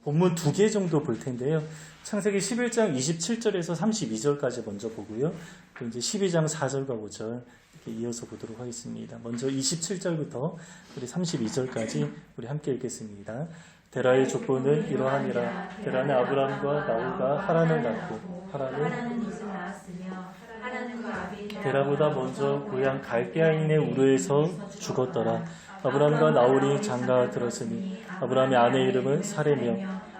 본문 2개 정도 볼 텐데요. 창세기 11장 27절에서 32절까지 먼저 보고요. 또 이제 12장 4절과 5절 이렇게 이어서 보도록 하겠습니다. 먼저 27절부터 우리 32절까지 우리 함께 읽겠습니다. 데라의 족보는 이러하니라. 데라는 아브람과 나홀과 하란을 낳고 하란은 롯을 낳았으며 데라보다 먼저 고향 갈대아인의 우르에서 죽었더라. 아브람과 나홀이 장가 들었으니 아브람의 아내 이름은 사레며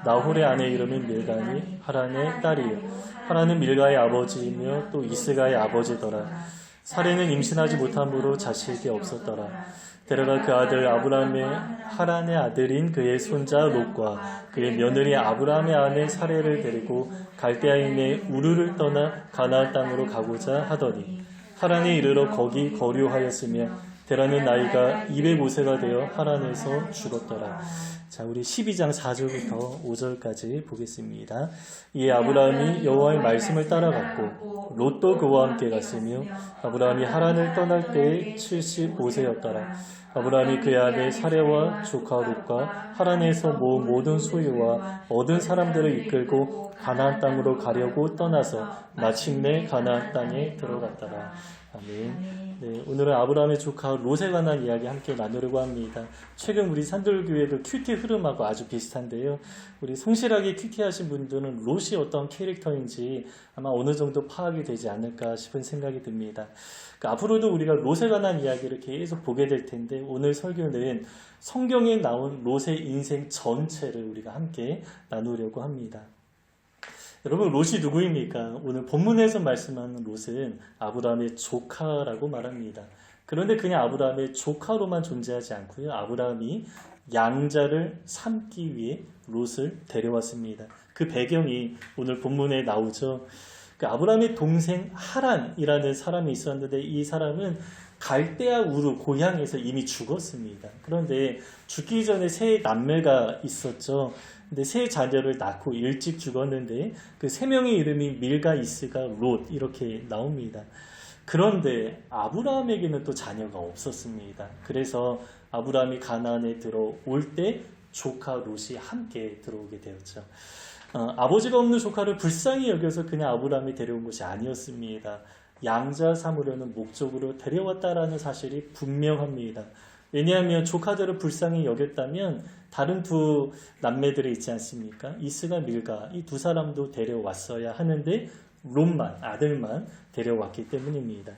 나홀의 아내 이름은 밀가니 하란의 딸이요. 하란은 밀가의 아버지이며 또 이스가의 아버지더라. 사레는 임신하지 못함으로 자식이 없었더라. 데라가 그 아들 아브람의 하란의 아들인 그의 손자 롯과 그의 며느리 아브람의 아내 사레를 데리고 갈대아인의 우르를 떠나 가나안 땅으로 가고자 하더니 하란에 이르러 거기 거류하였으며 데라는 나이가 205세가 되어 하란에서 죽었더라. 자, 우리 12장 4절부터 5절까지 보겠습니다. 이에 아브라함이 여호와의 말씀을 따라갔고 롯도 그와 함께 갔으며 아브라함이 하란을 떠날 때에 75세였더라. 아브라함이 그의 아내 사레와 조카 롯과 하란에서 모은 모든 소유와 얻은 사람들을 이끌고 가나안 땅으로 가려고 떠나서 마침내 가나안 땅에 들어갔더라. 아멘. 네, 오늘은 아브라함의 조카 롯에 관한 이야기 함께 나누려고 합니다. 최근 우리 산돌교회 그 큐티 흐름하고 아주 비슷한데요. 우리 성실하게 큐티하신 분들은 롯이 어떤 캐릭터인지 아마 어느 정도 파악이 되지 않을까 싶은 생각이 듭니다. 그러니까 앞으로도 우리가 롯에 관한 이야기를 계속 보게 될 텐데 오늘 설교는 성경에 나온 롯의 인생 전체를 우리가 함께 나누려고 합니다. 여러분, 롯이 누구입니까? 오늘 본문에서 말씀하는 롯은 아브라함의 조카라고 말합니다. 그런데 그냥 아브라함의 조카로만 존재하지 않고요. 아브라함이 양자를 삼기 위해 롯을 데려왔습니다. 그 배경이 오늘 본문에 나오죠. 그 아브라함의 동생 하란이라는 사람이 있었는데 이 사람은 갈대아 우르 고향에서 이미 죽었습니다. 그런데 죽기 전에 세 남매가 있었죠. 근데 세 자녀를 낳고 일찍 죽었는데 그 세 명의 이름이 밀가, 이스가, 롯 이렇게 나옵니다. 그런데 아브라함에게는 또 자녀가 없었습니다. 그래서 아브라함이 가나안에 들어올 때 조카 롯이 함께 들어오게 되었죠. 아버지가 없는 조카를 불쌍히 여겨서 그냥 아브라함이 데려온 것이 아니었습니다. 양자 삼으려는 목적으로 데려왔다라는 사실이 분명합니다. 왜냐하면 조카들을 불쌍히 여겼다면 다른 두 남매들이 있지 않습니까? 이스가 밀가 이 두 사람도 데려왔어야 하는데 롯만 아들만 데려왔기 때문입니다.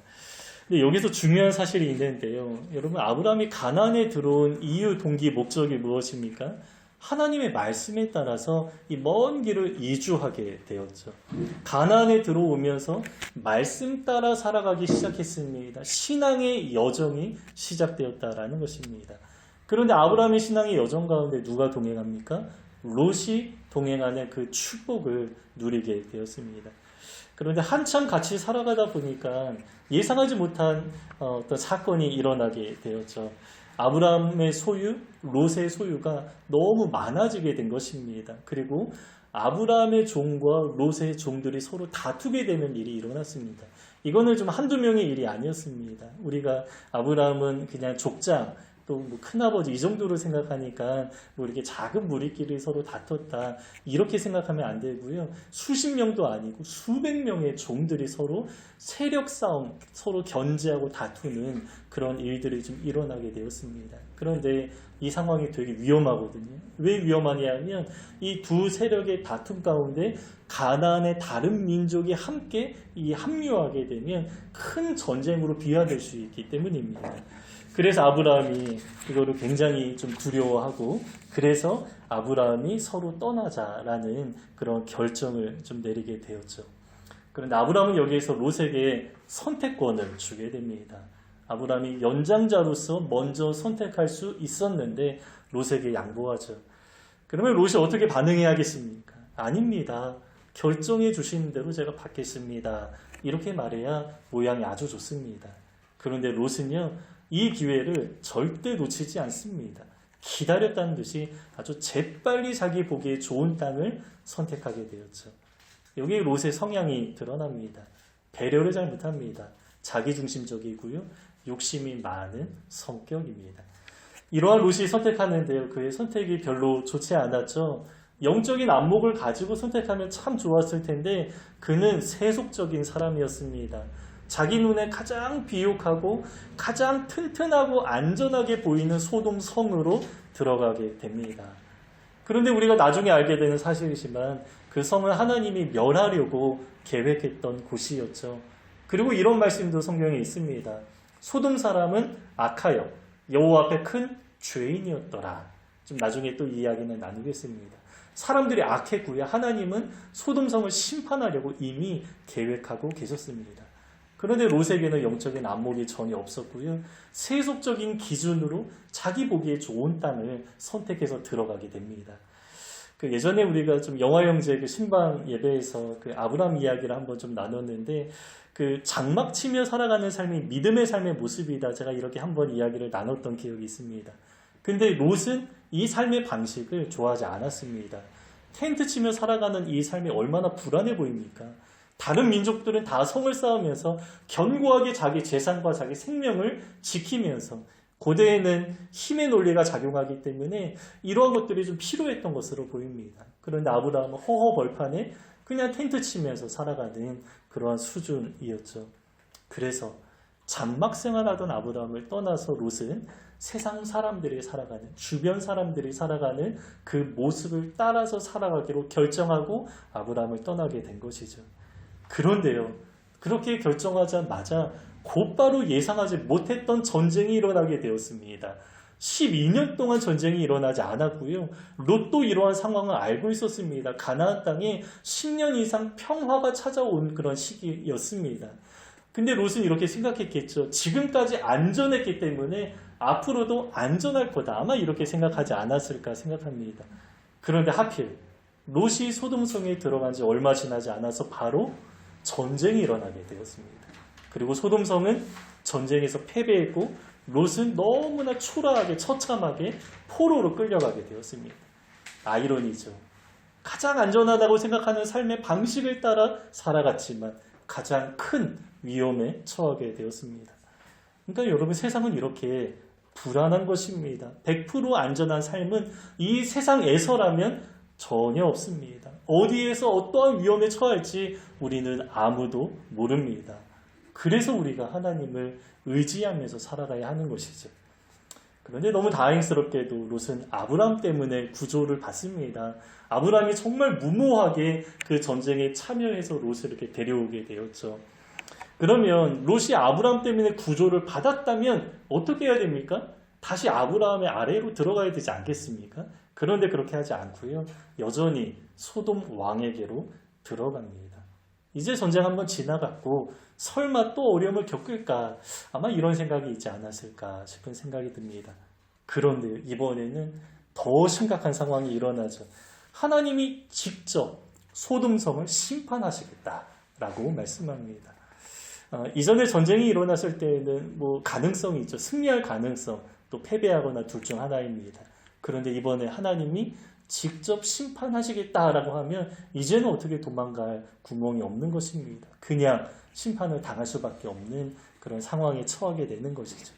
근데 여기서 중요한 사실이 있는데요. 여러분, 아브라함이 가나안에 들어온 이유, 동기, 목적이 무엇입니까? 하나님의 말씀에 따라서 이 먼 길을 이주하게 되었죠. 가나안에 들어오면서 말씀 따라 살아가기 시작했습니다. 신앙의 여정이 시작되었다라는 것입니다. 그런데 아브라함의 신앙의 여정 가운데 누가 동행합니까? 롯이 동행하는 그 축복을 누리게 되었습니다. 그런데 한참 같이 살아가다 보니까 예상하지 못한 어떤 사건이 일어나게 되었죠. 아브라함의 소유, 롯의 소유가 너무 많아지게 된 것입니다. 그리고 아브라함의 종과 롯의 종들이 서로 다투게 되는 일이 일어났습니다. 이거는 좀 한두 명의 일이 아니었습니다. 우리가 아브라함은 그냥 족장, 또 뭐 큰아버지 이 정도로 생각하니까 뭐 이렇게 작은 무리끼리 서로 다퉜다 이렇게 생각하면 안 되고요. 수십 명도 아니고 수백 명의 종들이 서로 세력 싸움, 서로 견제하고 다투는 그런 일들이 좀 일어나게 되었습니다. 그런데 이 상황이 되게 위험하거든요. 왜 위험하냐면 이 두 세력의 다툼 가운데 가나안의 다른 민족이 함께 합류하게 되면 큰 전쟁으로 비화될 수 있기 때문입니다. 그래서 아브라함이 이거를 굉장히 좀 두려워하고 그래서 아브라함이 서로 떠나자라는 그런 결정을 좀 내리게 되었죠. 그런데 아브라함은 여기에서 롯에게 선택권을 주게 됩니다. 아브라함이 연장자로서 먼저 선택할 수 있었는데 롯에게 양보하죠. 그러면 롯이 어떻게 반응해야겠습니까? 아닙니다. 결정해 주시는 대로 제가 받겠습니다. 이렇게 말해야 모양이 아주 좋습니다. 그런데 롯은요. 이 기회를 절대 놓치지 않습니다. 기다렸다는 듯이 아주 재빨리 자기 보기에 좋은 땅을 선택하게 되었죠. 여기 롯의 성향이 드러납니다. 배려를 잘 못합니다. 자기중심적이고요. 욕심이 많은 성격입니다. 이러한 롯이 선택하는데요. 그의 선택이 별로 좋지 않았죠. 영적인 안목을 가지고 선택하면 참 좋았을 텐데 그는 세속적인 사람이었습니다. 자기 눈에 가장 비옥하고 가장 튼튼하고 안전하게 보이는 소돔 성으로 들어가게 됩니다. 그런데 우리가 나중에 알게 되는 사실이지만 그 성을 하나님이 멸하려고 계획했던 곳이었죠. 그리고 이런 말씀도 성경에 있습니다. 소돔 사람은 악하여 여호와 앞에 큰 죄인이었더라. 좀 나중에 또 이야기는 나누겠습니다. 사람들이 악했고요. 하나님은 소돔성을 심판하려고 이미 계획하고 계셨습니다. 그런데 롯에게는 영적인 안목이 전혀 없었고요. 세속적인 기준으로 자기 보기에 좋은 땅을 선택해서 들어가게 됩니다. 예전에 우리가 좀 영화 형제 신방 예배에서 아브라함 이야기를 한번 좀 나눴는데 장막 치며 살아가는 삶이 믿음의 삶의 모습이다. 제가 이렇게 한번 이야기를 나눴던 기억이 있습니다. 근데 롯은 이 삶의 방식을 좋아하지 않았습니다. 텐트 치며 살아가는 이 삶이 얼마나 불안해 보입니까? 다른 민족들은 다 성을 쌓으면서 견고하게 자기 재산과 자기 생명을 지키면서 고대에는 힘의 논리가 작용하기 때문에 이러한 것들이 좀 필요했던 것으로 보입니다. 그런데 아브라함은 허허벌판에 그냥 텐트 치면서 살아가는 그러한 수준이었죠. 그래서 장막 생활하던 아브라함을 떠나서 롯은 세상 사람들이 살아가는, 주변 사람들이 살아가는 그 모습을 따라서 살아가기로 결정하고 아브라함을 떠나게 된 것이죠. 그런데요, 그렇게 결정하자마자 곧바로 예상하지 못했던 전쟁이 일어나게 되었습니다. 12년 동안 전쟁이 일어나지 않았고요. 롯도 이러한 상황을 알고 있었습니다. 가나안 땅에 10년 이상 평화가 찾아온 그런 시기였습니다. 근데 롯은 이렇게 생각했겠죠. 지금까지 안전했기 때문에 앞으로도 안전할 거다. 아마 이렇게 생각하지 않았을까 생각합니다. 그런데 하필 롯이 소돔성에 들어간 지 얼마 지나지 않아서 바로 전쟁이 일어나게 되었습니다. 그리고 소돔성은 전쟁에서 패배했고 롯은 너무나 초라하게 처참하게 포로로 끌려가게 되었습니다. 아이러니죠. 가장 안전하다고 생각하는 삶의 방식을 따라 살아갔지만 가장 큰 위험에 처하게 되었습니다. 그러니까 여러분, 세상은 이렇게 불안한 것입니다. 100% 안전한 삶은 이 세상에서라면 전혀 없습니다. 어디에서 어떠한 위험에 처할지 우리는 아무도 모릅니다. 그래서 우리가 하나님을 의지하면서 살아가야 하는 것이죠. 그런데 너무 다행스럽게도 롯은 아브라함 때문에 구조를 받습니다. 아브라함이 정말 무모하게 그 전쟁에 참여해서 롯을 이렇게 데려오게 되었죠. 그러면 롯이 아브라함 때문에 구조를 받았다면 어떻게 해야 됩니까? 다시 아브라함의 아래로 들어가야 되지 않겠습니까? 그런데 그렇게 하지 않고요. 여전히 소돔 왕에게로 들어갑니다. 이제 전쟁 한번 지나갔고 설마 또 어려움을 겪을까? 아마 이런 생각이 있지 않았을까 싶은 생각이 듭니다. 그런데 이번에는 더 심각한 상황이 일어나죠. 하나님이 직접 소돔성을 심판하시겠다라고 말씀합니다. 이전에 전쟁이 일어났을 때는 가능성이 있죠. 승리할 가능성, 또 패배하거나 둘 중 하나입니다. 그런데 이번에 하나님이 직접 심판하시겠다라고 하면 이제는 어떻게 도망갈 구멍이 없는 것입니다. 그냥 심판을 당할 수밖에 없는 그런 상황에 처하게 되는 것이죠.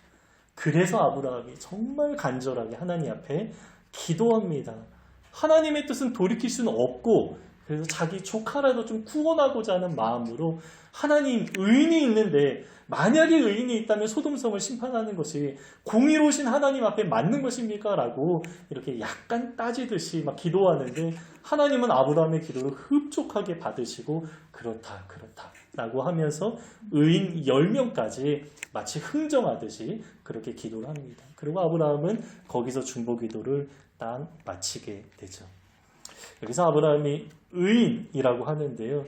그래서 아브라함이 정말 간절하게 하나님 앞에 기도합니다. 하나님의 뜻은 돌이킬 수는 없고 그래서 자기 조카라도 좀 구원하고자 하는 마음으로 하나님, 의인이 있는데 만약에 의인이 있다면 소돔성을 심판하는 것이 공의로우신 하나님 앞에 맞는 것입니까? 라고 이렇게 약간 따지듯이 막 기도하는데 하나님은 아브라함의 기도를 흡족하게 받으시고 그렇다 라고 하면서 의인 10명까지 마치 흥정하듯이 그렇게 기도를 합니다. 그리고 아브라함은 거기서 중보기도를 딱 마치게 되죠. 여기서 아브라함이 의인이라고 하는데요.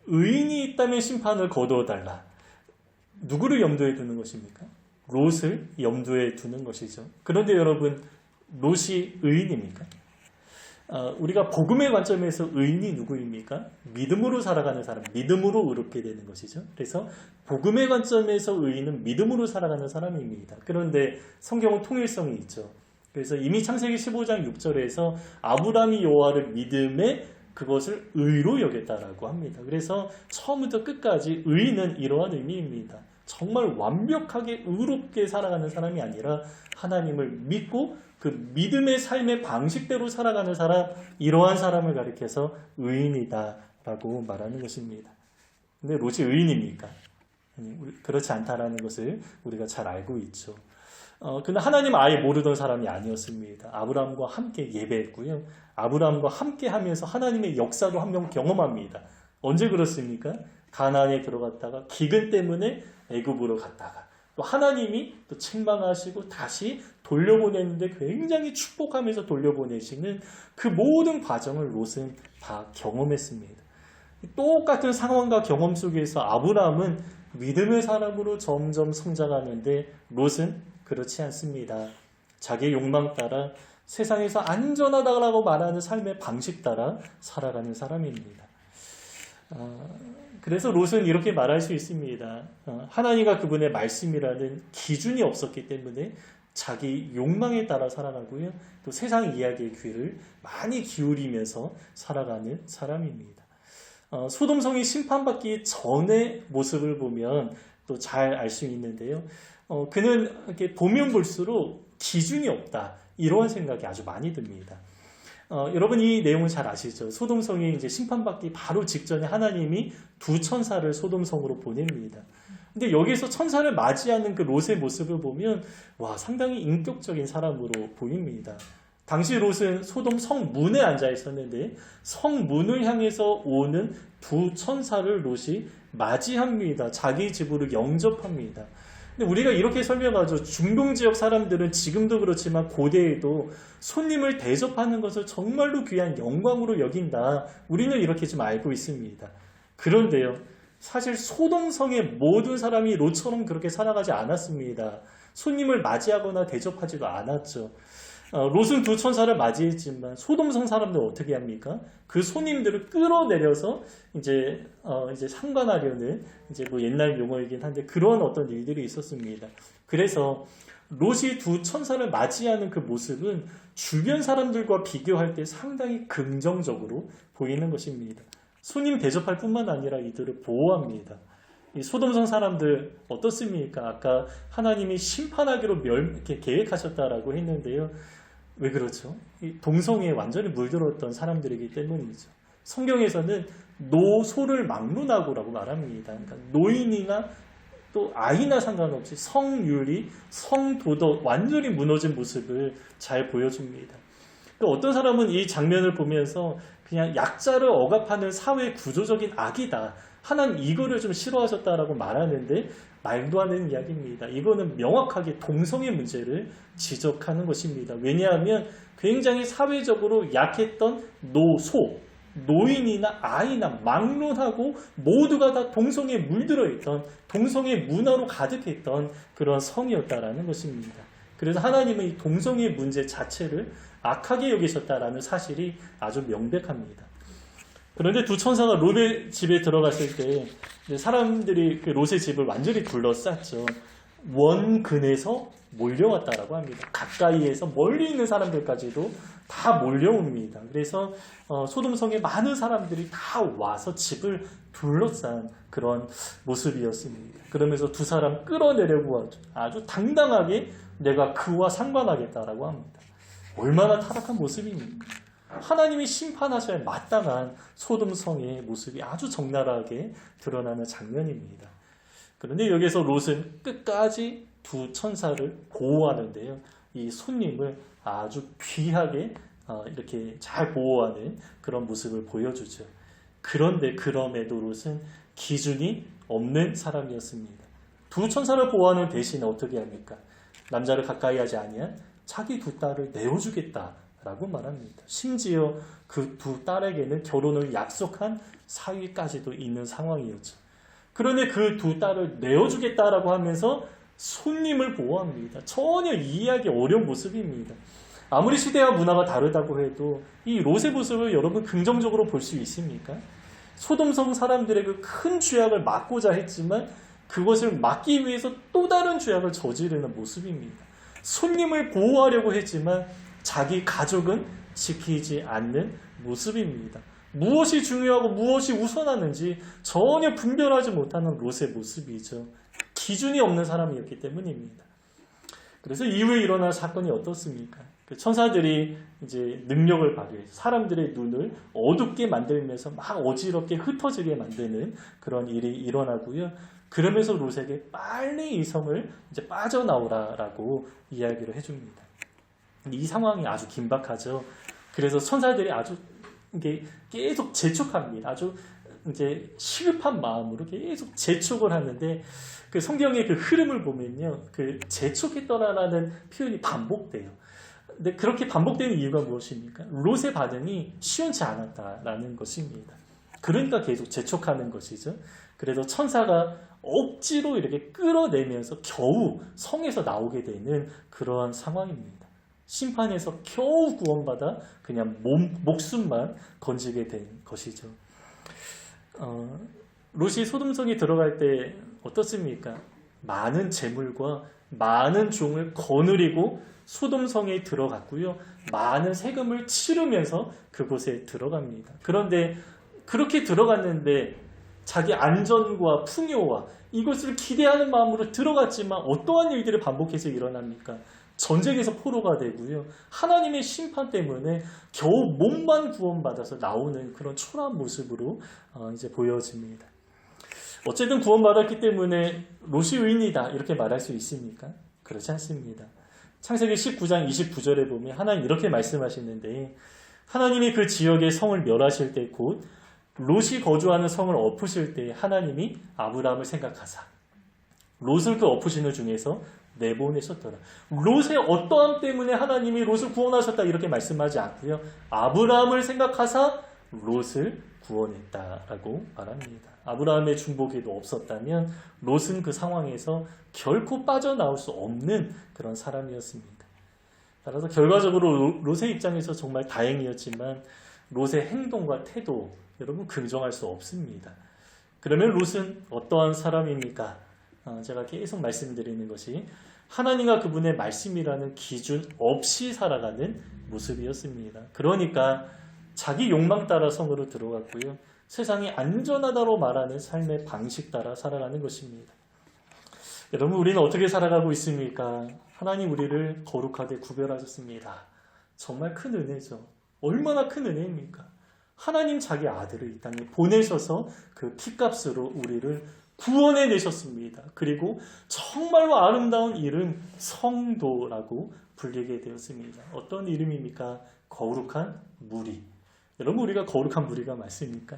의인이 있다면 심판을 거두어달라. 누구를 염두에 두는 것입니까? 롯을 염두에 두는 것이죠. 그런데 여러분, 롯이 의인입니까? 우리가 복음의 관점에서 의인이 누구입니까? 믿음으로 살아가는 사람, 믿음으로 의롭게 되는 것이죠. 그래서 복음의 관점에서 의인은 믿음으로 살아가는 사람입니다. 그런데 성경은 통일성이 있죠. 그래서 이미 창세기 15장 6절에서 아브라함이 여호와를 믿음에 그것을 의로 여겼다라고 합니다. 그래서 처음부터 끝까지 의는 이러한 의미입니다. 정말 완벽하게 의롭게 살아가는 사람이 아니라 하나님을 믿고 그 믿음의 삶의 방식대로 살아가는 사람, 이러한 사람을 가리켜서 의인이다라고 말하는 것입니다. 근데 롯이 의인입니까? 그렇지 않다라는 것을 우리가 잘 알고 있죠. 그는 하나님 아예 모르던 사람이 아니었습니다. 아브라함과 함께 예배했고요. 아브라함과 함께 하면서 하나님의 역사도 한 명 경험합니다. 언제 그렇습니까? 가나안에 들어갔다가 기근 때문에 애굽으로 갔다가 또 하나님이 또 책망하시고 다시 돌려보내는데 굉장히 축복하면서 돌려보내시는 그 모든 과정을 롯은 다 경험했습니다. 똑같은 상황과 경험 속에서 아브라함은 믿음의 사람으로 점점 성장하는데 롯은 그렇지 않습니다. 자기의 욕망 따라 세상에서 안전하다고 말하는 삶의 방식 따라 살아가는 사람입니다. 그래서 롯은 이렇게 말할 수 있습니다. 하나님과 그분의 말씀이라는 기준이 없었기 때문에 자기 욕망에 따라 살아가고요. 또 세상 이야기의 귀를 많이 기울이면서 살아가는 사람입니다. 소돔성이 심판받기 전의 모습을 보면 또 잘 알 수 있는데요. 그는 이렇게 보면 볼수록 기준이 없다. 이러한 생각이 아주 많이 듭니다. 여러분 이 내용은 잘 아시죠? 소돔성이 이제 심판받기 바로 직전에 하나님이 두 천사를 소돔성으로 보냅니다. 근데 여기서 천사를 맞이하는 그 롯의 모습을 보면 와 상당히 인격적인 사람으로 보입니다. 당시 롯은 소돔 성문에 앉아 있었는데 성문을 향해서 오는 두 천사를 롯이 맞이합니다. 자기 집으로 영접합니다. 근데 우리가 이렇게 설명하죠. 중동 지역 사람들은 지금도 그렇지만 고대에도 손님을 대접하는 것을 정말로 귀한 영광으로 여긴다. 우리는 이렇게 좀 알고 있습니다. 그런데요. 사실 소돔성의 모든 사람이 롯처럼 그렇게 살아가지 않았습니다. 손님을 맞이하거나 대접하지도 않았죠. 롯은 두 천사를 맞이했지만 소돔성 사람들은 어떻게 합니까? 그 손님들을 끌어내려서 이제 상관하려는 이제 뭐 옛날 용어이긴 한데 그런 어떤 일들이 있었습니다. 그래서 롯이 두 천사를 맞이하는 그 모습은 주변 사람들과 비교할 때 상당히 긍정적으로 보이는 것입니다. 손님 대접할 뿐만 아니라 이들을 보호합니다. 이 소돔성 사람들 어떻습니까? 아까 하나님이 심판하기로 이렇게 계획하셨다라고 했는데요. 왜 그렇죠? 이 동성애에 완전히 물들었던 사람들이기 때문이죠. 성경에서는 노소를 막론하고라고 말합니다. 그러니까 노인이나 또 아이나 상관없이 성윤리, 성도덕 완전히 무너진 모습을 잘 보여줍니다. 어떤 사람은 이 장면을 보면서 그냥 약자를 억압하는 사회 구조적인 악이다. 하나님 이거를 좀 싫어하셨다라고 말하는데 말도 안 되는 이야기입니다. 이거는 명확하게 동성애 문제를 지적하는 것입니다. 왜냐하면 굉장히 사회적으로 약했던 노소, 노인이나 아이나 막론하고 모두가 다 동성애에 물들어 있던 동성애 문화로 가득했던 그런 성이었다라는 것입니다. 그래서 하나님은 이 동성애 문제 자체를 악하게 여기셨다라는 사실이 아주 명백합니다. 그런데 두 천사가 롯의 집에 들어갔을 때 사람들이 그 롯의 집을 완전히 둘러쌌죠. 원근에서 몰려왔다라고 합니다. 가까이에서 멀리 있는 사람들까지도 다 몰려옵니다. 그래서 소돔성에 많은 사람들이 다 와서 집을 둘러싼 그런 모습이었습니다. 그러면서 두 사람 끌어내려고 아주 당당하게 내가 그와 상관하겠다라고 합니다. 얼마나 타락한 모습입니까? 하나님이 심판하셔야 마땅한 소돔성의 모습이 아주 적나라하게 드러나는 장면입니다. 그런데 여기서 롯은 끝까지 두 천사를 보호하는데요. 이 손님을 아주 귀하게 이렇게 잘 보호하는 그런 모습을 보여주죠. 그런데 그럼에도 롯은 기준이 없는 사람이었습니다. 두 천사를 보호하는 대신에 어떻게 합니까? 남자를 가까이 하지 아니한 자기 두 딸을 내어주겠다라고 말합니다. 심지어 그 두 딸에게는 결혼을 약속한 사위까지도 있는 상황이었죠. 그런데 그 두 딸을 내어주겠다라고 하면서 손님을 보호합니다. 전혀 이해하기 어려운 모습입니다. 아무리 시대와 문화가 다르다고 해도 이 롯의 모습을 여러분 긍정적으로 볼 수 있습니까? 소돔성 사람들의 그 큰 죄악을 막고자 했지만 그것을 막기 위해서 또 다른 죄악을 저지르는 모습입니다. 손님을 보호하려고 했지만 자기 가족은 지키지 않는 모습입니다. 무엇이 중요하고 무엇이 우선하는지 전혀 분별하지 못하는 롯의 모습이죠. 기준이 없는 사람이었기 때문입니다. 그래서 이후에 일어난 사건이 어떻습니까? 그 천사들이 이제 능력을 발휘해서 사람들의 눈을 어둡게 만들면서 막 어지럽게 흩어지게 만드는 그런 일이 일어나고요. 그러면서 롯에게 빨리 이 성을 이제 빠져나오라라고 이야기를 해줍니다. 이 상황이 아주 긴박하죠. 그래서 천사들이 아주 이게 계속 재촉합니다. 아주 이제 시급한 마음으로 계속 재촉을 하는데 그 성경의 그 흐름을 보면요, 그 재촉했더라라는 표현이 반복돼요. 근데 그렇게 반복되는 이유가 무엇입니까? 롯의 반응이 시원치 않았다라는 것입니다. 그러니까 계속 재촉하는 것이죠. 그래서 천사가 억지로 이렇게 끌어내면서 겨우 성에서 나오게 되는 그러한 상황입니다. 심판에서 겨우 구원받아 그냥 목숨만 건지게 된 것이죠. 롯이 소돔성에 들어갈 때 어떻습니까? 많은 재물과 많은 종을 거느리고 소돔성에 들어갔고요. 많은 세금을 치르면서 그곳에 들어갑니다. 그런데 그렇게 들어갔는데 자기 안전과 풍요와 이것을 기대하는 마음으로 들어갔지만 어떠한 일들이 반복해서 일어납니까? 전쟁에서 포로가 되고요. 하나님의 심판 때문에 겨우 몸만 구원받아서 나오는 그런 초라한 모습으로 이제 보여집니다. 어쨌든 구원받았기 때문에 롯이 의인이다 이렇게 말할 수 있습니까? 그렇지 않습니다. 창세기 19장 29절에 보면 하나님 이렇게 말씀하시는데 하나님이 그 지역의 성을 멸하실 때 곧 롯이 거주하는 성을 엎으실 때 하나님이 아브라함을 생각하사 롯을 그 엎으시는 중에서 내보내셨더라. 롯의 어떠함 때문에 하나님이 롯을 구원하셨다 이렇게 말씀하지 않고요. 아브라함을 생각하사 롯을 구원했다라고 말합니다. 아브라함의 중보기도 없었다면 롯은 그 상황에서 결코 빠져나올 수 없는 그런 사람이었습니다. 따라서 결과적으로 롯의 입장에서 정말 다행이었지만 롯의 행동과 태도 여러분 긍정할 수 없습니다. 그러면 롯은 어떠한 사람입니까? 제가 계속 말씀드리는 것이 하나님과 그분의 말씀이라는 기준 없이 살아가는 모습이었습니다. 그러니까 자기 욕망 따라 성으로 들어갔고요. 세상이 안전하다고 말하는 삶의 방식 따라 살아가는 것입니다. 여러분 우리는 어떻게 살아가고 있습니까? 하나님 우리를 거룩하게 구별하셨습니다. 정말 큰 은혜죠. 얼마나 큰 은혜입니까? 하나님 자기 아들을 이 땅에 보내셔서 그 피값으로 우리를 구원해 내셨습니다. 그리고 정말로 아름다운 이름 성도라고 불리게 되었습니다. 어떤 이름입니까? 거룩한 무리. 여러분 우리가 거룩한 무리가 맞습니까?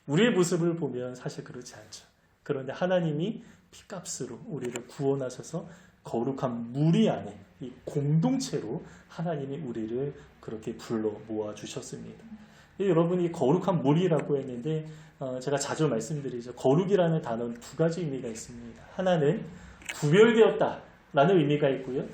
우리의 모습을 보면 사실 그렇지 않죠. 그런데 하나님이 피값으로 우리를 구원하셔서 거룩한 무리 안에 이 공동체로 하나님이 우리를 그렇게 불러 모아주셨습니다. 여러분이 거룩한 무리라고 했는데 제가 자주 말씀드리죠. 거룩이라는 단어는 두 가지 의미가 있습니다. 하나는 구별되었다라는 의미가 있고요.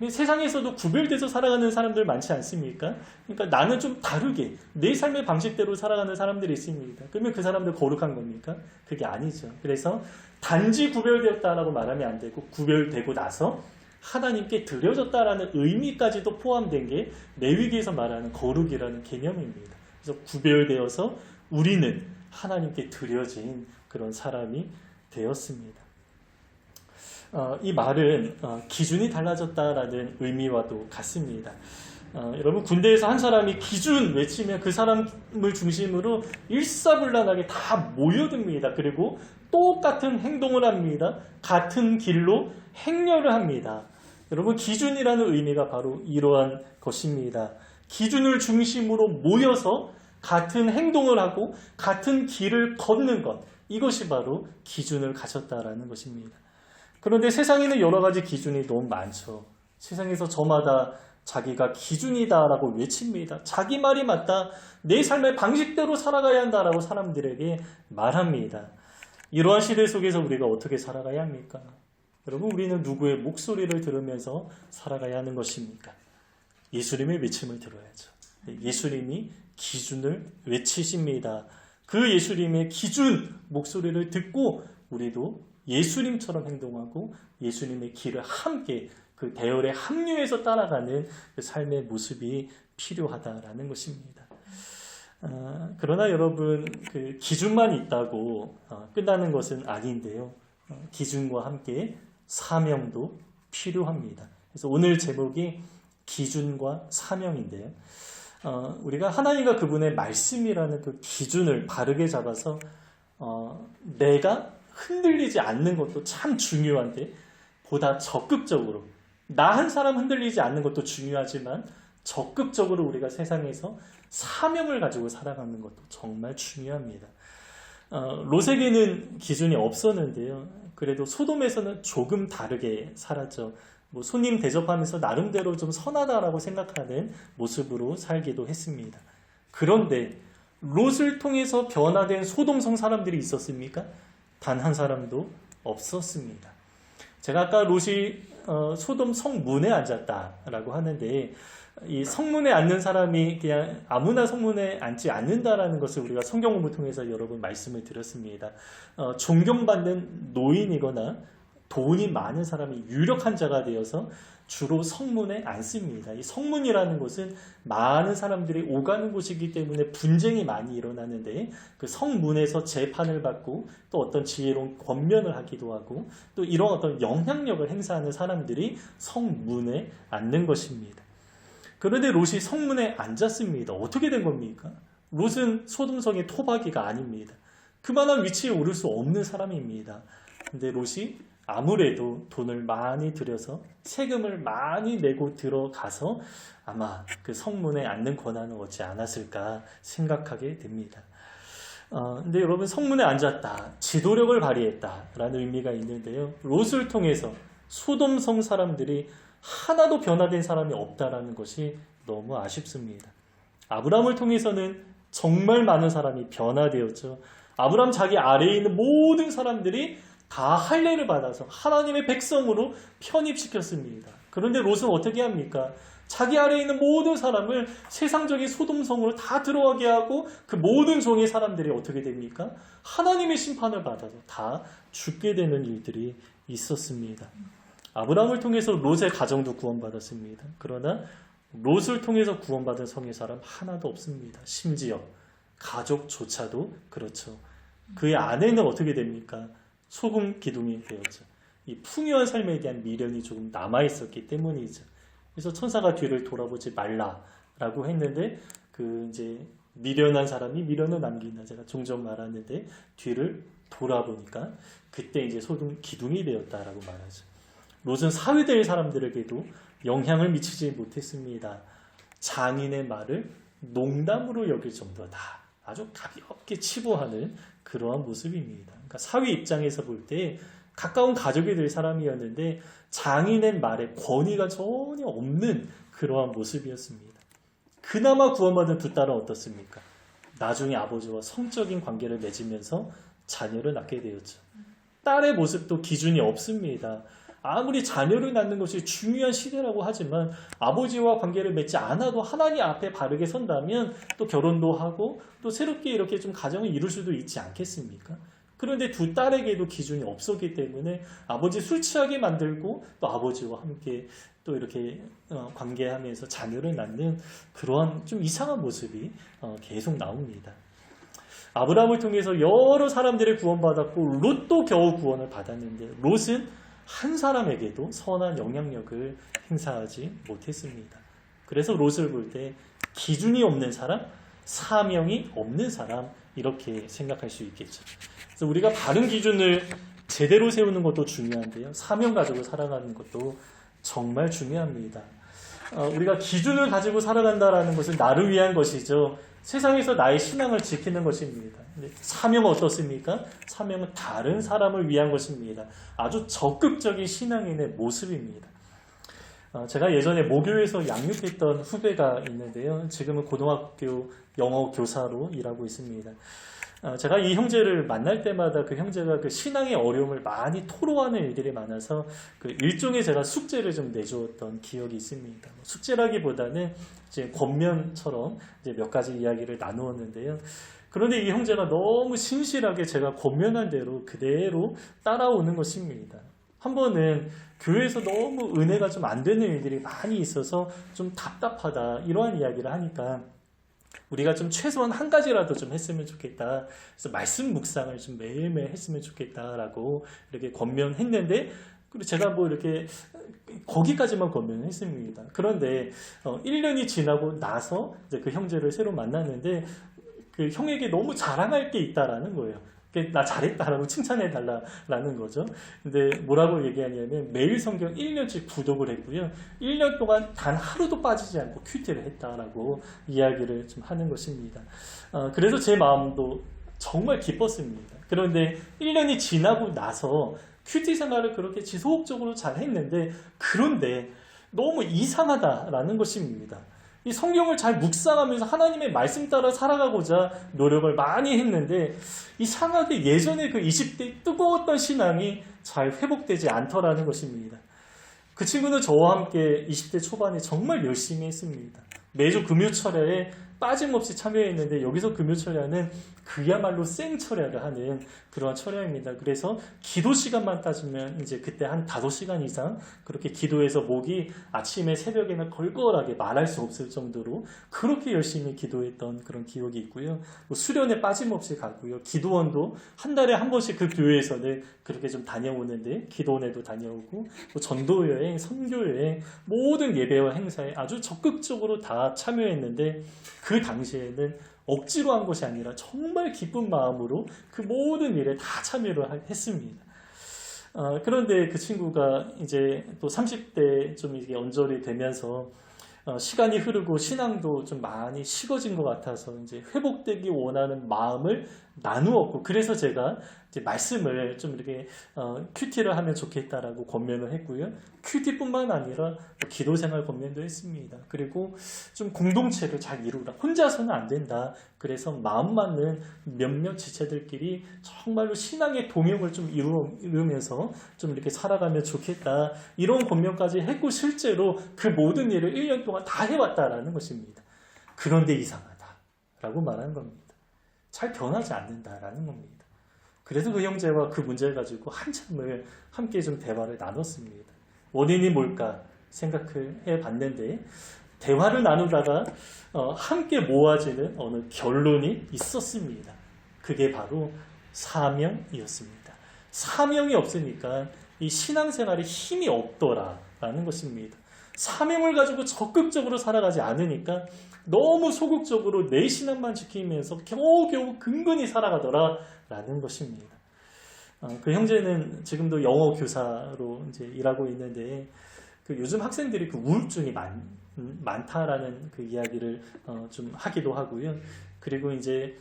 세상에서도 구별돼서 살아가는 사람들 많지 않습니까? 그러니까 나는 좀 다르게 내 삶의 방식대로 살아가는 사람들이 있습니다. 그러면 그 사람들 거룩한 겁니까? 그게 아니죠. 그래서 단지 구별되었다라고 말하면 안 되고 구별되고 나서 하나님께 드려졌다라는 의미까지도 포함된 게 레위기에서 말하는 거룩이라는 개념입니다. 그래서 구별되어서 우리는 하나님께 드려진 그런 사람이 되었습니다. 이 말은 기준이 달라졌다라는 의미와도 같습니다. 여러분 군대에서 한 사람이 기준 외치면 그 사람을 중심으로 일사불란하게 다 모여듭니다. 그리고 똑같은 행동을 합니다. 같은 길로 행렬을 합니다. 여러분 기준이라는 의미가 바로 이러한 것입니다. 기준을 중심으로 모여서 같은 행동을 하고 같은 길을 걷는 것, 이것이 바로 기준을 가졌다라는 것입니다. 그런데 세상에는 여러 가지 기준이 너무 많죠. 세상에서 저마다 자기가 기준이다라고 외칩니다. 자기 말이 맞다. 내 삶의 방식대로 살아가야 한다라고 사람들에게 말합니다. 이러한 시대 속에서 우리가 어떻게 살아가야 합니까? 여러분 우리는 누구의 목소리를 들으면서 살아가야 하는 것입니까? 예수님의 외침을 들어야죠. 예수님이 기준을 외치십니다. 그 예수님의 기준 목소리를 듣고 우리도 예수님처럼 행동하고 예수님의 길을 함께 그 대열에 합류해서 따라가는 그 삶의 모습이 필요하다라는 것입니다. 그러나 여러분 그 기준만 있다고 끝나는 것은 아닌데요. 기준과 함께 사명도 필요합니다. 그래서 오늘 제목이 기준과 사명인데요. 우리가 하나님과 그분의 말씀이라는 그 기준을 바르게 잡아서 내가 흔들리지 않는 것도 참 중요한데 보다 적극적으로 나 한 사람 흔들리지 않는 것도 중요하지만 적극적으로 우리가 세상에서 사명을 가지고 살아가는 것도 정말 중요합니다. 롯에게는 기준이 없었는데요. 그래도 소돔에서는 조금 다르게 살았죠. 손님 대접하면서 나름대로 좀 선하다라고 생각하는 모습으로 살기도 했습니다. 그런데 롯을 통해서 변화된 소돔성 사람들이 있었습니까? 단 한 사람도 없었습니다. 제가 아까 롯이 소돔 성문에 앉았다라고 하는데 이 성문에 앉는 사람이 그냥 아무나 성문에 앉지 않는다라는 것을 우리가 성경 공부 통해서 여러 번 말씀을 드렸습니다. 존경받는 노인이거나 돈이 많은 사람이 유력한 자가 되어서 주로 성문에 앉습니다. 이 성문이라는 곳은 많은 사람들이 오가는 곳이기 때문에 분쟁이 많이 일어나는데 그 성문에서 재판을 받고 또 어떤 지혜로운 권면을 하기도 하고 또 이런 어떤 영향력을 행사하는 사람들이 성문에 앉는 것입니다. 그런데 롯이 성문에 앉았습니다. 어떻게 된 겁니까? 롯은 소돔성의 토박이가 아닙니다. 그만한 위치에 오를 수 없는 사람입니다. 근데 롯이 아무래도 돈을 많이 들여서 세금을 많이 내고 들어가서 아마 그 성문에 앉는 권한을 얻지 않았을까 생각하게 됩니다. 근데 여러분 성문에 앉았다, 지도력을 발휘했다라는 의미가 있는데요. 롯을 통해서 소돔성 사람들이 하나도 변화된 사람이 없다라는 것이 너무 아쉽습니다. 아브라함을 통해서는 정말 많은 사람이 변화되었죠. 아브라함 자기 아래에 있는 모든 사람들이 다 할례를 받아서 하나님의 백성으로 편입시켰습니다. 그런데 롯은 어떻게 합니까? 자기 아래에 있는 모든 사람을 세상적인 소돔성으로 다 들어가게 하고 그 모든 종의 사람들이 어떻게 됩니까? 하나님의 심판을 받아서 다 죽게 되는 일들이 있었습니다. 아브라함을 통해서 롯의 가정도 구원받았습니다. 그러나 롯을 통해서 구원받은 성의 사람 하나도 없습니다. 심지어 가족조차도 그렇죠. 그의 아내는 어떻게 됩니까? 소금 기둥이 되었죠. 이 풍요한 삶에 대한 미련이 조금 남아있었기 때문이죠. 그래서 천사가 뒤를 돌아보지 말라라고 했는데 이제 미련한 사람이 미련을 남긴다. 제가 종종 말하는데 뒤를 돌아보니까 그때 이제 소금 기둥이 되었다라고 말하죠. 롯은 사회될 사람들에게도 영향을 미치지 못했습니다. 장인의 말을 농담으로 여길 정도다. 아주 가볍게 치부하는 그러한 모습입니다. 그러니까 사회 입장에서 볼 때 가까운 가족이 될 사람이었는데 장인의 말에 권위가 전혀 없는 그러한 모습이었습니다. 그나마 구원받은 두 딸은 어떻습니까? 나중에 아버지와 성적인 관계를 맺으면서 자녀를 낳게 되었죠. 딸의 모습도 기준이 없습니다. 아무리 자녀를 낳는 것이 중요한 시대라고 하지만 아버지와 관계를 맺지 않아도 하나님 앞에 바르게 선다면 또 결혼도 하고 또 새롭게 이렇게 좀 가정을 이룰 수도 있지 않겠습니까? 그런데 두 딸에게도 기준이 없었기 때문에 아버지 술 취하게 만들고 또 아버지와 함께 또 이렇게 관계하면서 자녀를 낳는 그러한 좀 이상한 모습이 계속 나옵니다. 아브라함을 통해서 여러 사람들이 구원받았고 롯도 겨우 구원을 받았는데 롯은 한 사람에게도 선한 영향력을 행사하지 못했습니다. 그래서 롯을 볼 때 기준이 없는 사람, 사명이 없는 사람 이렇게 생각할 수 있겠죠. 그래서 우리가 바른 기준을 제대로 세우는 것도 중요한데요. 사명 가지고 살아가는 것도 정말 중요합니다. 우리가 기준을 가지고 살아간다는 것은 나를 위한 것이죠. 세상에서 나의 신앙을 지키는 것입니다. 사명은 어떻습니까? 사명은 다른 사람을 위한 것입니다. 아주 적극적인 신앙인의 모습입니다. 제가 예전에 모교에서 양육했던 후배가 있는데요. 지금은 고등학교 영어 교사로 일하고 있습니다. 제가 이 형제를 만날 때마다 그 형제가 그 신앙의 어려움을 많이 토로하는 일들이 많아서 그 일종의 제가 숙제를 좀 내주었던 기억이 있습니다. 숙제라기보다는 이제 권면처럼 이제 몇 가지 이야기를 나누었는데요. 그런데 이 형제가 너무 신실하게 제가 권면한 대로 그대로 따라오는 것입니다. 한 번은 교회에서 너무 은혜가 좀 안 되는 일들이 많이 있어서 좀 답답하다 이러한 이야기를 하니까 우리가 좀 최소한 한 가지라도 좀 했으면 좋겠다. 그래서 말씀 묵상을 좀 매일매일 했으면 좋겠다라고 이렇게 권면했는데, 그리고 제가 뭐 이렇게 거기까지만 권면했습니다. 그런데 1년이 지나고 나서 이제 그 형제를 새로 만났는데 그 형에게 너무 자랑할 게 있다라는 거예요. 나 잘했다라고 칭찬해 달라라는 거죠. 근데 뭐라고 얘기하냐면 매일 성경 1년씩 구독을 했고요. 1년 동안 단 하루도 빠지지 않고 큐티를 했다라고 이야기를 좀 하는 것입니다. 그래서 제 마음도 정말 기뻤습니다. 그런데 1년이 지나고 나서 큐티 생활을 그렇게 지속적으로 잘 했는데, 그런데 너무 이상하다라는 것입니다. 이 성경을 잘 묵상하면서 하나님의 말씀 따라 살아가고자 노력을 많이 했는데, 이상하게 예전에 그 20대 뜨거웠던 신앙이 잘 회복되지 않더라는 것입니다. 그 친구는 저와 함께 20대 초반에 정말 열심히 했습니다. 매주 금요철야에 빠짐없이 참여했는데, 여기서 금요철야는 그야말로 생철야를 하는 그러한 철야입니다. 그래서 기도 시간만 따지면 이제 그때 한 5시간 이상 그렇게 기도해서 목이 아침에 새벽에는 걸걸하게 말할 수 없을 정도로 그렇게 열심히 기도했던 그런 기억이 있고요. 뭐 수련회 빠짐없이 갔고요. 기도원도 한 달에 한 번씩 그 교회에서는 그렇게 좀 다녀오는데, 기도원에도 다녀오고, 뭐 전도여행, 선교여행, 모든 예배와 행사에 아주 적극적으로 다 참여했는데, 그 당시에는 억지로 한 것이 아니라 정말 기쁜 마음으로 그 모든 일에 다 참여를 했습니다. 그런데 그 친구가 이제 또 30대 좀 이게 언저리 되면서 시간이 흐르고 신앙도 좀 많이 식어진 것 같아서 이제 회복되기 원하는 마음을 나누었고, 그래서 제가 이제 말씀을 좀 이렇게 큐티를 하면 좋겠다라고 권면을 했고요. 큐티뿐만 아니라 기도 생활 권면도 했습니다. 그리고 좀 공동체를 잘 이루라. 혼자서는 안 된다. 그래서 마음 맞는 몇몇 지체들끼리 정말로 신앙의 동역을 좀 이루면서 좀 이렇게 살아가면 좋겠다. 이런 권면까지 했고, 실제로 그 모든 일을 1년 동안 다 해왔다라는 것입니다. 그런데 이상하다라고 말하는 겁니다. 잘 변하지 않는다라는 겁니다. 그래서 그 형제와 그 문제를 가지고 한참을 함께 좀 대화를 나눴습니다. 원인이 뭘까 생각을 해봤는데, 대화를 나누다가 함께 모아지는 어느 결론이 있었습니다. 그게 바로 사명이었습니다. 사명이 없으니까 이 신앙생활에 힘이 없더라라는 것입니다. 사명을 가지고 적극적으로 살아가지 않으니까 너무 소극적으로 내 신앙만 지키면서 겨우겨우 근근히 살아가더라라는 것입니다. 그 형제는 지금도 영어 교사로 이제 일하고 있는데, 그 요즘 학생들이 그 우울증이 많다라는 그 이야기를 좀 하기도 하고요. 그리고 이제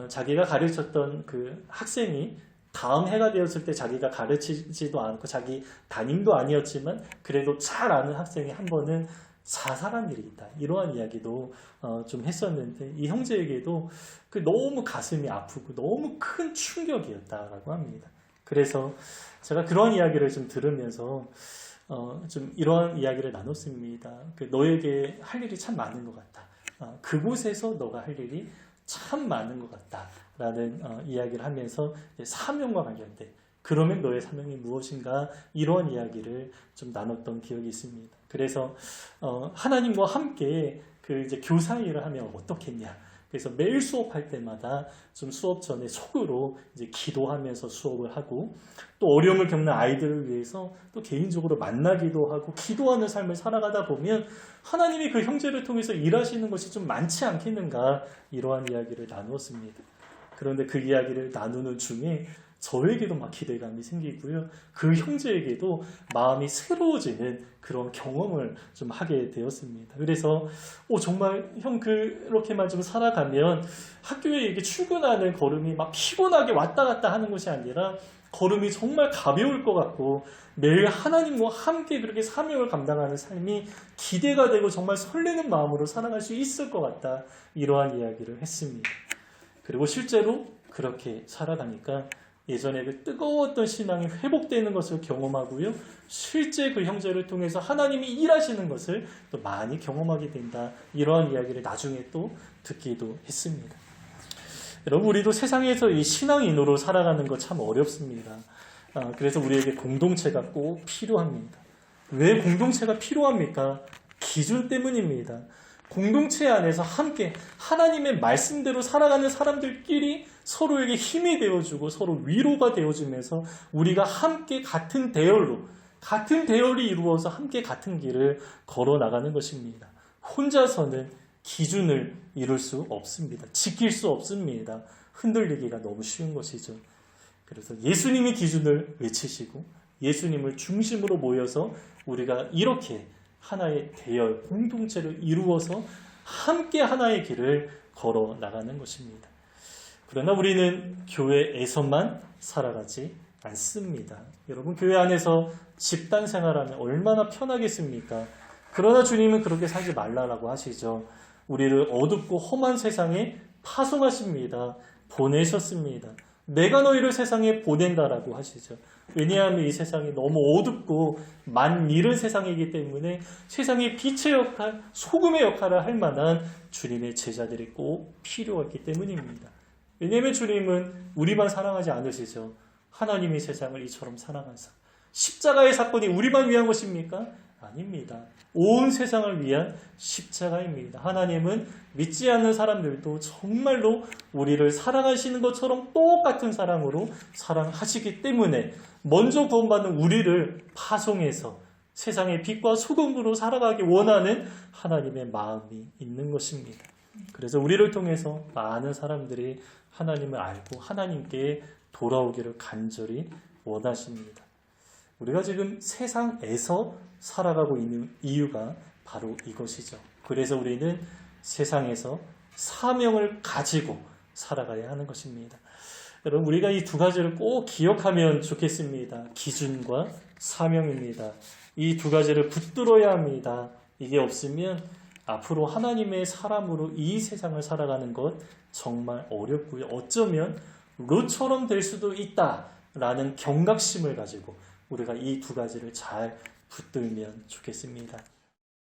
자기가 가르쳤던 그 학생이 다음 해가 되었을 때 자기가 가르치지도 않고 자기 담임도 아니었지만 그래도 잘 아는 학생이 한 번은 자살한 일이 있다. 이러한 이야기도 좀 했었는데, 이 형제에게도 그 너무 가슴이 아프고 너무 큰 충격이었다라고 합니다. 그래서 제가 그런 이야기를 좀 들으면서 좀 이러한 이야기를 나눴습니다. 너에게 할 일이 참 많은 것 같다. 그곳에서 너가 할 일이 참 많은 것 같다라는 이야기를 하면서 사명과 관련된, 그러면 너의 사명이 무엇인가, 이런 이야기를 좀 나눴던 기억이 있습니다. 그래서 하나님과 함께 그 이제 교사 일을 하면 어떻겠냐. 그래서 매일 수업할 때마다 좀 수업 전에 속으로 이제 기도하면서 수업을 하고, 또 어려움을 겪는 아이들을 위해서 또 개인적으로 만나기도 하고 기도하는 삶을 살아가다 보면 하나님이 그 형제를 통해서 일하시는 것이 좀 많지 않겠는가, 이러한 이야기를 나누었습니다. 그런데 그 이야기를 나누는 중에 저에게도 막 기대감이 생기고요. 그 형제에게도 마음이 새로워지는 그런 경험을 좀 하게 되었습니다. 그래서 정말 형 그렇게만 좀 살아가면 학교에 이게 출근하는 걸음이 막 피곤하게 왔다 갔다 하는 것이 아니라 걸음이 정말 가벼울 것 같고, 매일 하나님과 함께 그렇게 사명을 감당하는 삶이 기대가 되고 정말 설레는 마음으로 살아갈 수 있을 것 같다, 이러한 이야기를 했습니다. 그리고 실제로 그렇게 살아가니까 예전에 그 뜨거웠던 신앙이 회복되는 것을 경험하고요. 실제 그 형제를 통해서 하나님이 일하시는 것을 또 많이 경험하게 된다. 이러한 이야기를 나중에 또 듣기도 했습니다. 여러분, 우리도 세상에서 이 신앙인으로 살아가는 거 참 어렵습니다. 그래서 우리에게 공동체가 꼭 필요합니다. 왜 공동체가 필요합니까? 기준 때문입니다. 공동체 안에서 함께 하나님의 말씀대로 살아가는 사람들끼리 서로에게 힘이 되어주고 서로 위로가 되어주면서 우리가 함께 같은 대열이 이루어서 함께 같은 길을 걸어나가는 것입니다. 혼자서는 기준을 이룰 수 없습니다. 지킬 수 없습니다. 흔들리기가 너무 쉬운 것이죠. 그래서 예수님이 기준을 외치시고 예수님을 중심으로 모여서 우리가 이렇게 하나의 대열, 공동체를 이루어서 함께 하나의 길을 걸어 나가는 것입니다. 그러나 우리는 교회에서만 살아가지 않습니다. 여러분, 교회 안에서 집단 생활하면 얼마나 편하겠습니까? 그러나 주님은 그렇게 살지 말라라고 하시죠. 우리를 어둡고 험한 세상에 파송하십니다. 보내셨습니다. 내가 너희를 세상에 보낸다라고 하시죠. 왜냐하면 이 세상이 너무 어둡고 만일은 세상이기 때문에 세상의 빛의 역할, 소금의 역할을 할 만한 주님의 제자들이 꼭 필요했기 때문입니다. 왜냐하면 주님은 우리만 사랑하지 않으시죠. 하나님이 세상을 이처럼 사랑하사. 십자가의 사건이 우리만 위한 것입니까? 아닙니다. 온 세상을 위한 십자가입니다. 하나님은 믿지 않는 사람들도 정말로 우리를 사랑하시는 것처럼 똑같은 사랑으로 사랑하시기 때문에 먼저 구원받는 우리를 파송해서 세상의 빛과 소금으로 살아가기 원하는 하나님의 마음이 있는 것입니다. 그래서 우리를 통해서 많은 사람들이 하나님을 알고 하나님께 돌아오기를 간절히 원하십니다. 우리가 지금 세상에서 살아가고 있는 이유가 바로 이것이죠. 그래서 우리는 세상에서 사명을 가지고 살아가야 하는 것입니다. 여러분, 우리가 이 두 가지를 꼭 기억하면 좋겠습니다. 기준과 사명입니다. 이 두 가지를 붙들어야 합니다. 이게 없으면 앞으로 하나님의 사람으로 이 세상을 살아가는 것 정말 어렵고요. 어쩌면 롯처럼 될 수도 있다라는 경각심을 가지고 우리가 이 두 가지를 잘 붙들면 좋겠습니다.